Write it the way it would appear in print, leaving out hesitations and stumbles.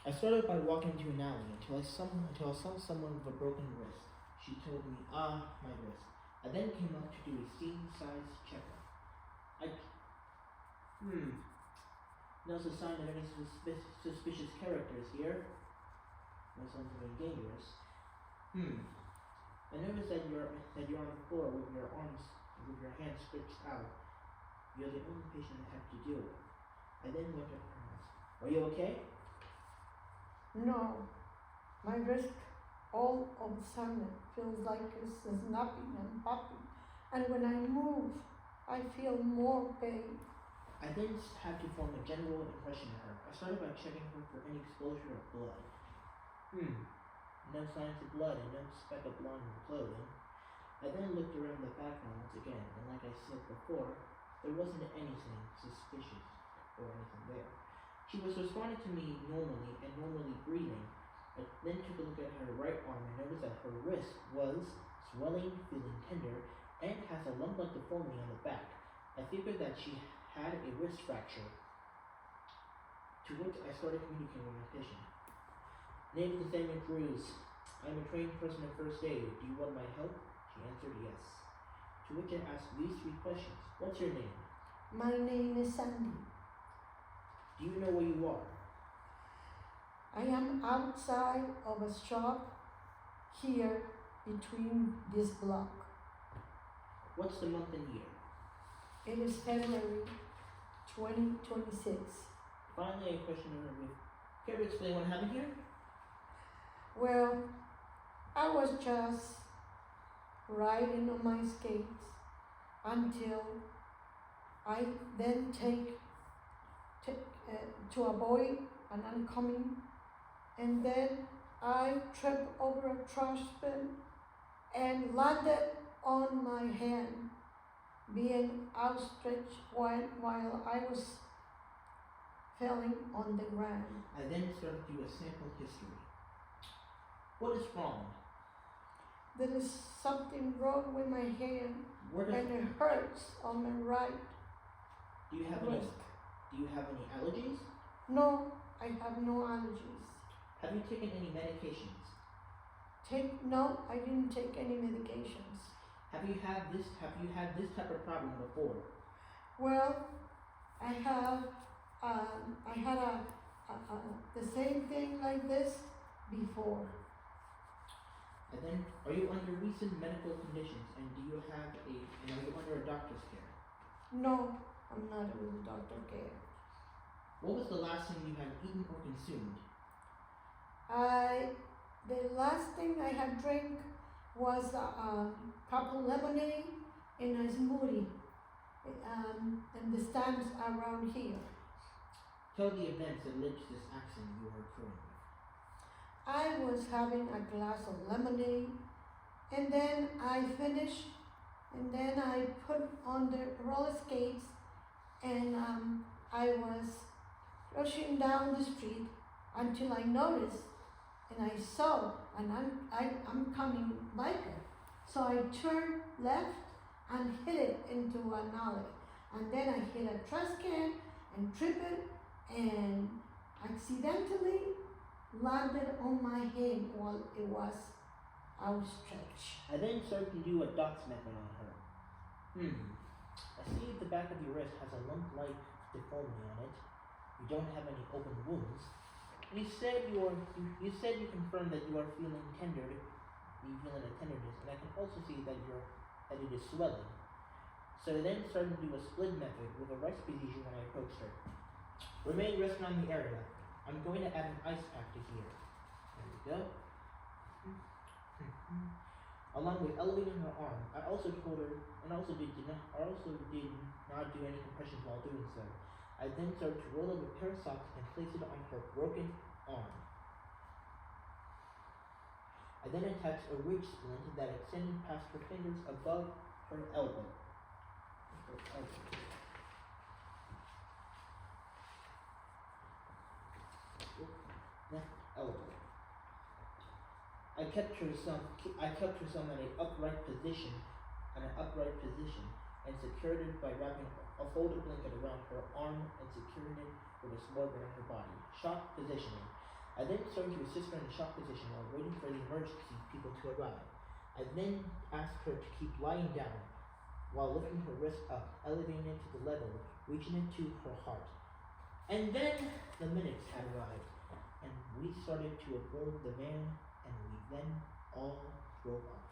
I started by walking to an alley until I saw someone with a broken wrist. She told me, my wrist. I then came up to do a scene-sized checkup. No sign of any suspicious characters here. No signs of any dangerous. I noticed that you're on the floor with your hands stretched out. You're the only patient I have to deal with. I then went up her and asked, "Are you okay?" No, my wrist all of a sudden feels like it's snapping and popping, and when I move, I feel more pain. I then had to form a general impression of her. I started by checking her for any exposure of blood. No signs of blood and no speck of blood in her clothing. I then looked around the background once again, and like I said before, there wasn't anything suspicious or anything there. She was responding to me normally and normally breathing. I then took a look at her right arm and noticed that her wrist was swelling, feeling tender, and has a lump-like deformity on the back. I figured that she had a wrist fracture, to which I started communicating with my patient. Name is Nathaniel Cruz. I am a trained person in first aid. Do you want my help? She answered yes. To which I asked these 3 questions. What's your name? My name is Sandy. Do you know where you are? I am outside of a shop here between this block. What's the month and year? It is February 2026. Finally, a question to her. Care to explain what happened here? Well, I was just riding on my skates until I then take to avoid an oncoming, and then I tripped over a trash bin and landed on my hand, being outstretched while I was falling on the ground. I then started to do a sample history. What is wrong? There is something wrong with my hand, and it hurts on my right Do you have wrist. any allergies? No, I have no allergies. Have you taken any medications? No, I didn't take any medications. Have you had this type of problem before? Well, I had the same thing like this before. And then, are you under recent medical conditions, and are you under a doctor's care? No, I'm not with doctor care. What was the last thing you had eaten or consumed? The last thing I had drank was a cup of lemonade and a smoothie, and the stands around here. Tell the events that led to this accident you are occurring with. I was having a glass of lemonade, and then I finished, and then I put on the roller skates, and I was rushing down the street until I noticed, and I saw an oncoming biker. So I turned left and hit it into an alley, and then I hit a trash can and tripped it, and accidentally landed on my hand while it was outstretched. I then started to do a dots method on her. I see the back of your wrist has a lump-like deformity on it. You don't have any open wounds. You said you confirmed that you are feeling tender. You feeling a tenderness, and I can also see that it is swelling. So I then started to do a split method with a right position when I approached her. Remain resting on the area. I'm going to add an ice pack to here. There we go. Along with elevating her arm, I also told her, and also did not do any compressions while doing so. I then started to roll up a pair of socks and place it on her broken arm. I then attached a ridge splint that extended past her fingers above her elbow. Elbow. I kept her some in an upright position, and secured it by wrapping a folded blanket around her arm and securing it with a small around her body. Shock positioning. I then started to assist her in a shock position while waiting for the emergency people to arrive. I then asked her to keep lying down while lifting her wrist up, elevating it to the level, reaching it to her heart. And then the minutes had arrived, and we started to aboard the van, and we then all drove off.